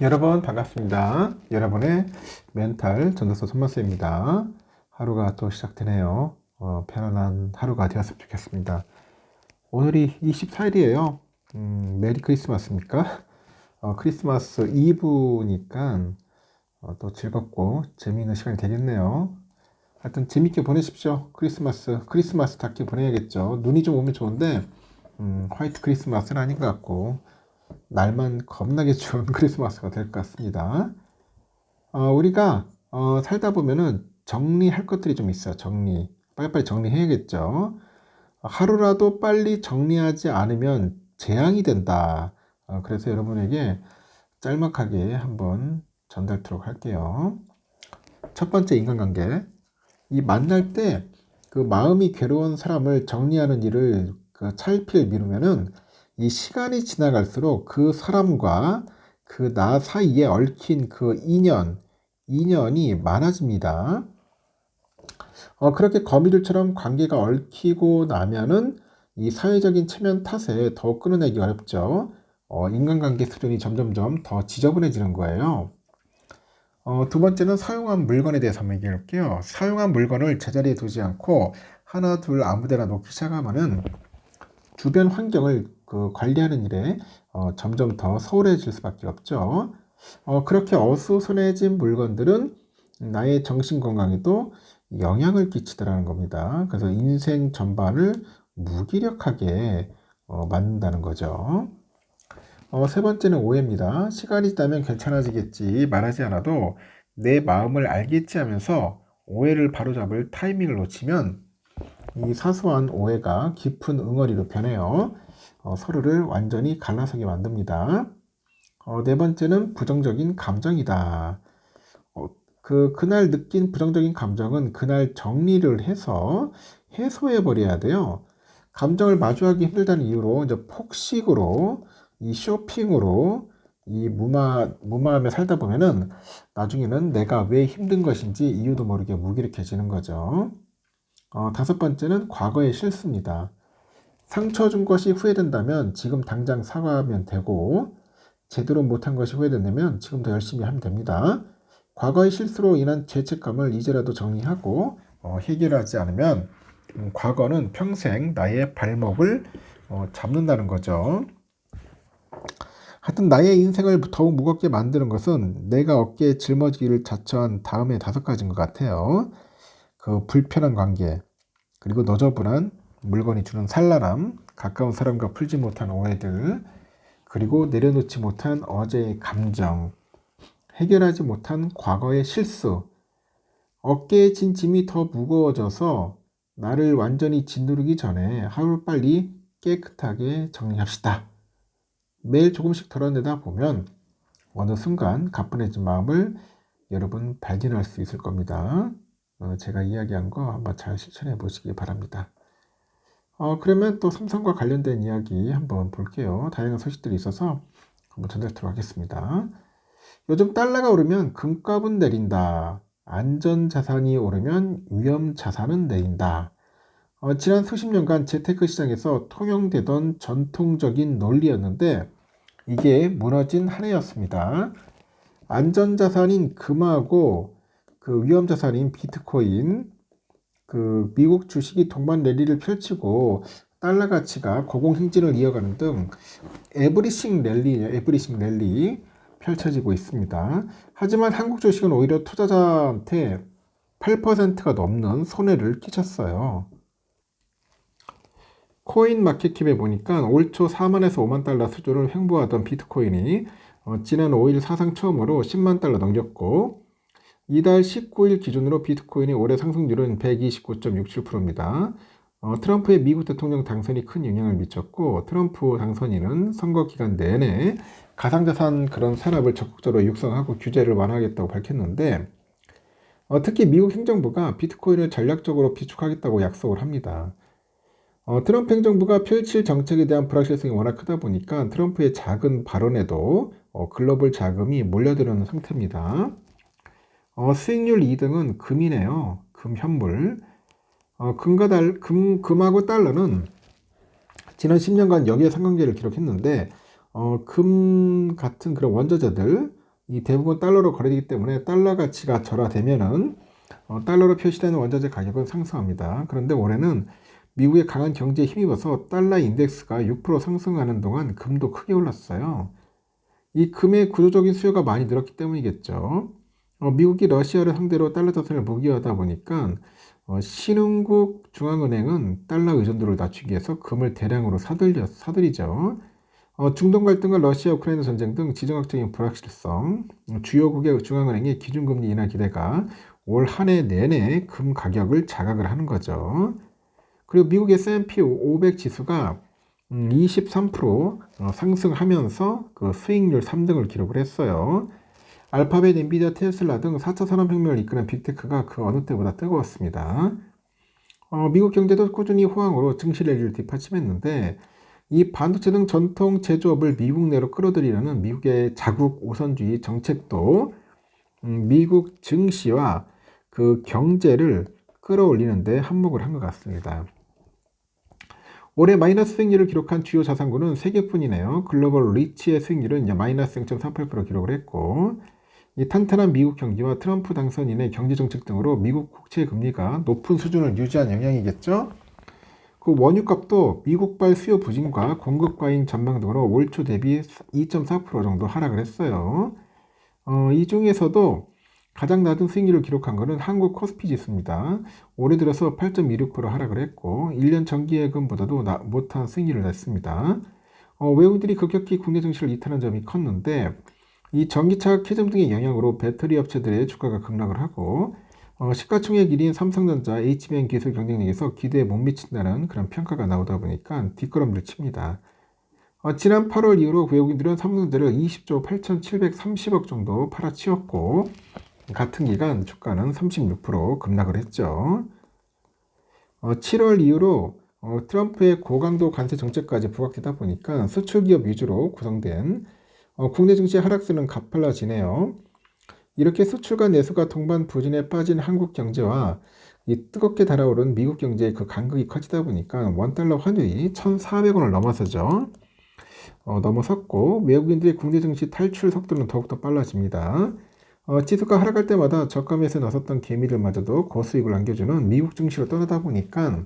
여러분 반갑습니다. 여러분의 멘탈 전도서 손만수입니다. 하루가 또 시작되네요. 편안한 하루가 되었으면 좋겠습니다. 오늘이 24일이에요. 메리 크리스마스입니까? 크리스마스 이브니까 또 즐겁고 재미있는 시간이 되겠네요. 하여튼 재밌게 보내십시오. 크리스마스답게 보내야겠죠. 눈이 좀 오면 좋은데 화이트 크리스마스는 아닌 것 같고 날만 겁나게 추운 크리스마스가 될 것 같습니다. 우리가 살다 보면은 정리할 것들이 좀 있어요. 빨리빨리 정리해야겠죠. 하루라도 빨리 정리하지 않으면 재앙이 된다. 그래서 여러분에게 짤막하게 한번 전달토록 할게요. 첫 번째, 인간관계. 이 만날 때 그 마음이 괴로운 사람을 정리하는 일을 차일피일 미루면은 이 시간이 지나갈수록 그 사람과 그 나 사이에 얽힌 그 인연이 많아집니다. 그렇게 거미줄처럼 관계가 얽히고 나면은 이 사회적인 체면 탓에 더욱 끊어내기 어렵죠. 인간관계 수준이 점점점 더 지저분해지는 거예요. 두 번째는 사용한 물건에 대해서 한번 얘기해 볼게요. 사용한 물건을 제자리에 두지 않고 하나 둘 아무데나 놓기 시작하면은 주변 환경을 관리하는 일에 점점 더 소홀해질 수밖에 없죠. 그렇게 어수선해진 물건들은 나의 정신 건강에도 영향을 끼치더라는 겁니다. 그래서 인생 전반을 무기력하게 만든다는 거죠. 세 번째는 오해입니다. 시간이 지나면 괜찮아지겠지 말하지 않아도 내 마음을 알겠지 하면서 오해를 바로잡을 타이밍을 놓치면 이 사소한 오해가 깊은 응어리로 변해요. 서로를 완전히 갈라서게 만듭니다. 네 번째는 부정적인 감정이다. 그날 느낀 부정적인 감정은 그날 정리를 해서 해소해 버려야 돼요. 감정을 마주하기 힘들다는 이유로 이제 폭식으로 이 쇼핑으로 이 무마함에 살다 보면은 나중에는 내가 왜 힘든 것인지 이유도 모르게 무기력해지는 거죠. 다섯 번째는 과거의 실수입니다. 상처 준 것이 후회된다면 지금 당장 사과하면 되고, 제대로 못한 것이 후회된다면 지금 더 열심히 하면 됩니다. 과거의 실수로 인한 죄책감을 이제라도 정리하고 해결하지 않으면 과거는 평생 나의 발목을 잡는다는 거죠. 하여튼 나의 인생을 더욱 무겁게 만드는 것은 내가 어깨에 짊어지기를 자처한 다음에 다섯 가지인 것 같아요. 그 불편한 관계, 그리고 너저분한 물건이 주는 산란함, 가까운 사람과 풀지 못한 오해들, 그리고 내려놓지 못한 어제의 감정, 해결하지 못한 과거의 실수, 어깨에 진 짐이 더 무거워져서 나를 완전히 짓누르기 전에 하루빨리 깨끗하게 정리합시다. 매일 조금씩 덜어내다 보면 어느 순간 가뿐해진 마음을 여러분 발견할 수 있을 겁니다. 제가 이야기한 거 한번 잘 실천해 보시기 바랍니다. 그러면 또 삼성과 관련된 이야기 한번 볼게요. 다양한 소식들이 있어서 한번 전달하도록 하겠습니다. 요즘 달러가 오르면 금값은 내린다. 안전자산이 오르면 위험자산은 내린다. 지난 수십 년간 재테크 시장에서 통용되던 전통적인 논리였는데 이게 무너진 한 해였습니다. 안전자산인 금하고 그 위험자산인 비트코인, 그 미국 주식이 동반 랠리를 펼치고 달러 가치가 고공행진을 이어가는 등 에브리싱 랠리 펼쳐지고 있습니다. 하지만 한국 주식은 오히려 투자자한테 8%가 넘는 손해를 끼쳤어요. 코인 마켓캡에 보니까 올 초 4만에서 5만 달러 수준을 횡보하던 비트코인이 지난 5일 사상 처음으로 10만 달러 넘겼고 이달 19일 기준으로 비트코인의 올해 상승률은 129.67%입니다. 트럼프의 미국 대통령 당선이 큰 영향을 미쳤고 트럼프 당선인은 선거 기간 내내 가상자산 그런 산업을 적극적으로 육성하고 규제를 완화하겠다고 밝혔는데 특히 미국 행정부가 비트코인을 전략적으로 비축하겠다고 약속을 합니다. 트럼프 행정부가 펼칠 정책에 대한 불확실성이 워낙 크다 보니까 트럼프의 작은 발언에도 글로벌 자금이 몰려드는 상태입니다. 수익률 2등은 금이네요. 금 현물. 금하고 달러는 지난 10년간 역의 상관계를 기록했는데 금 같은 그런 원자재들 이 대부분 달러로 거래되기 때문에 달러 가치가 절하되면은 달러로 표시되는 원자재 가격은 상승합니다. 그런데 올해는 미국의 강한 경제에 힘입어서 달러 인덱스가 6% 상승하는 동안 금도 크게 올랐어요. 이 금의 구조적인 수요가 많이 늘었기 때문이겠죠. 미국이 러시아를 상대로 달러 자산을 무기화하다 보니까 신흥국 중앙은행은 달러 의존도를 낮추기 위해서 금을 대량으로 사들이죠. 중동 갈등과 러시아 우크라이나 전쟁 등 지정학적인 불확실성, 주요국의 중앙은행의 기준금리 인하 기대가 올 한 해 내내 금 가격을 자각을 하는 거죠. 그리고 미국 S&P 500 지수가 23% 상승하면서 그 수익률 3등을 기록을 했어요. 알파벳, 엔비디아, 테슬라 등 4차 산업혁명을 이끄는 빅테크가 그 어느 때보다 뜨거웠습니다. 미국 경제도 꾸준히 호황으로 증시 랠리를 뒷받침했는데 이 반도체 등 전통 제조업을 미국 내로 끌어들이려는 미국의 자국 우선주의 정책도 미국 증시와 그 경제를 끌어올리는데 한몫을 한 것 같습니다. 올해 마이너스 수익률을 기록한 주요 자산군은 3개뿐이네요. 글로벌 리치의 수익률은 마이너스 0.38% 기록을 했고, 이 탄탄한 미국 경기와 트럼프 당선인의 경제정책 등으로 미국 국채 금리가 높은 수준을 유지한 영향이겠죠. 그 원유값도 미국발 수요 부진과 공급 과잉 전망 등으로 올 초 대비 2.4% 정도 하락을 했어요. 이 중에서도 가장 낮은 수익률을 기록한 것은 한국 코스피 지수입니다. 올해 들어서 8.26% 하락을 했고 1년 정기예금보다도 못한 수익률을 냈습니다. 외국인들이 급격히 국내 증시를 이탈한 점이 컸는데 이 전기차 캐즘 등의 영향으로 배터리 업체들의 주가가 급락을 하고 시가총액 1위인 삼성전자, HBM 기술 경쟁력에서 기대에 못 미친다는 그런 평가가 나오다 보니까 뒷걸음질 칩니다. 지난 8월 이후로 외국인들은 삼성전자를 20조 8,730억 정도 팔아치웠고 같은 기간 주가는 36% 급락을 했죠. 7월 이후로 트럼프의 고강도 관세 정책까지 부각되다 보니까 수출기업 위주로 구성된 국내 증시 하락세는 가팔라지네요. 이렇게 수출과 내수가 동반 부진에 빠진 한국 경제와 이 뜨겁게 달아오른 미국 경제의 그 간극이 커지다 보니까 원달러 환율이 1,400원을 넘어서죠. 넘어섰고 외국인들의 국내 증시 탈출 속도는 더욱더 빨라집니다. 지수가 하락할 때마다 저가 매수에 나섰던 개미들마저도 고수익을 안겨주는 미국 증시로 떠나다 보니까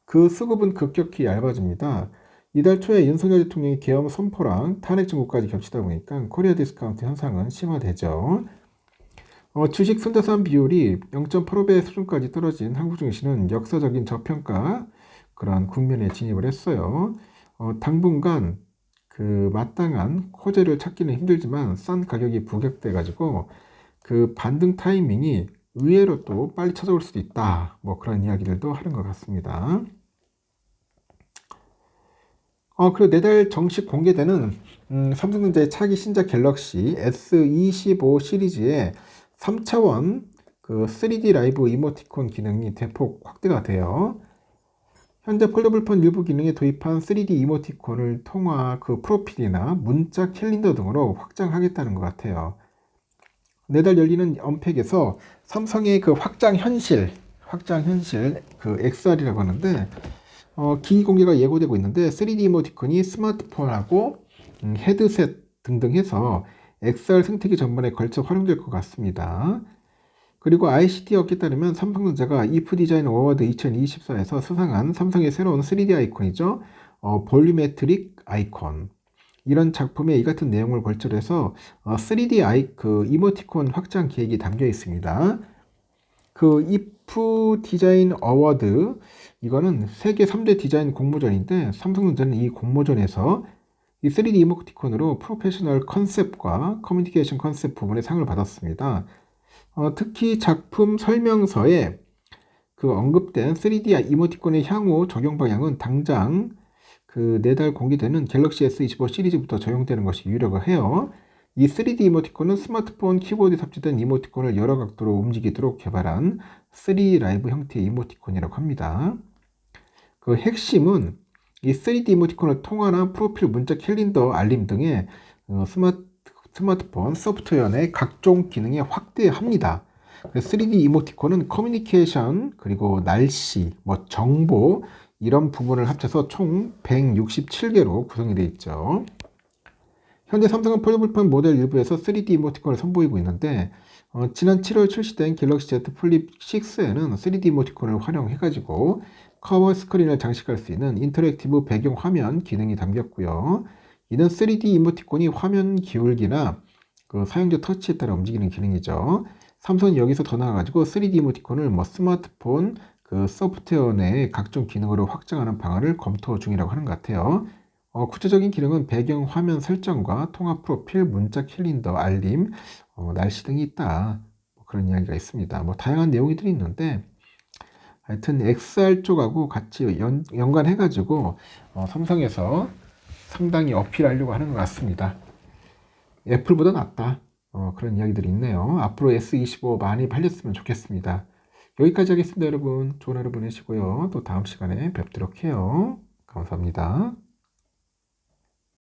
그 수급은 급격히 얇아집니다. 이달 초에 윤석열 대통령이 계엄 선포랑 탄핵 정국까지 겹치다 보니까 코리아 디스카운트 현상은 심화되죠. 주식 순자산 비율이 0.85배 수준까지 떨어진 한국 증시는 역사적인 저평가 그런 국면에 진입을 했어요. 당분간 그 마땅한 호재를 찾기는 힘들지만 싼 가격이 부각돼 가지고 그 반등 타이밍이 의외로 또 빨리 찾아올 수도 있다. 뭐 그런 이야기들도 하는 것 같습니다. 그리고 내달 정식 공개되는 삼성전자의 차기 신작 갤럭시 S25 시리즈의 3차원 그 3D 라이브 이모티콘 기능이 대폭 확대가 돼요. 현재 폴더블폰 일부 기능에 도입한 3D 이모티콘을 통화 그 프로필이나 문자 캘린더 등으로 확장하겠다는 것 같아요. 내달 열리는 언팩에서 삼성의 그 확장 현실 그 XR이라고 하는데 기기 공개가 예고되고 있는데 3D 이모티콘이 스마트폰하고 헤드셋 등등 해서 XR 생태계 전반에 걸쳐 활용될 것 같습니다. 그리고 ICT 업계에 따르면 삼성전자가 이프 디자인 어워드 2024에서 수상한 삼성의 새로운 3D 아이콘이죠. 볼류메트릭 아이콘. 이런 작품에 이 같은 내용을 걸쳐서 3D 그 이모티콘 확장 계획이 담겨 있습니다. 그 이프 디자인 어워드 이거는 세계 3대 디자인 공모전인데 삼성전자는 이 공모전에서 이 3D 이모티콘으로 프로페셔널 컨셉과 커뮤니케이션 컨셉 부분에 상을 받았습니다. 특히 작품 설명서에 그 언급된 3D 이모티콘의 향후 적용 방향은 당장 그 내달 공개되는 갤럭시 S25 시리즈부터 적용되는 것이 유력을 해요. 이 3D 이모티콘은 스마트폰 키보드에 탑재된 이모티콘을 여러 각도로 움직이도록 개발한 3D 라이브 형태의 이모티콘이라고 합니다. 그 핵심은 이 3D 이모티콘을 통하는 프로필 문자 캘린더 알림 등의 스마트폰 소프트웨어 내 각종 기능에 확대합니다. 3D 이모티콘은 커뮤니케이션 그리고 날씨, 뭐 정보 이런 부분을 합쳐서 총 167개로 구성이 되어 있죠. 현재 삼성은 폴더블폰 모델 일부에서 3D 이모티콘을 선보이고 있는데 지난 7월 출시된 갤럭시 Z 플립 6에는 3D 이모티콘을 활용해가지고 커버 스크린을 장식할 수 있는 인터랙티브 배경 화면 기능이 담겼고요. 이는 3D 이모티콘이 화면 기울기나 그 사용자 터치에 따라 움직이는 기능이죠. 삼성은 여기서 더 나아가지고 3D 이모티콘을 스마트폰 그 소프트웨어 내 각종 기능으로 확장하는 방안을 검토 중이라고 하는 것 같아요. 구체적인 기능은 배경 화면 설정과 통화 프로필, 문자 캘린더, 알림, 날씨 등이 있다. 그런 이야기가 있습니다. 다양한 내용들이 있는데 하여튼 XR 쪽하고 같이 연관해가지고 삼성에서 상당히 어필하려고 하는 것 같습니다. 애플보다 낫다. 그런 이야기들이 있네요. 앞으로 S25 많이 팔렸으면 좋겠습니다. 여기까지 하겠습니다, 여러분. 좋은 하루 보내시고요. 또 다음 시간에 뵙도록 해요. 감사합니다.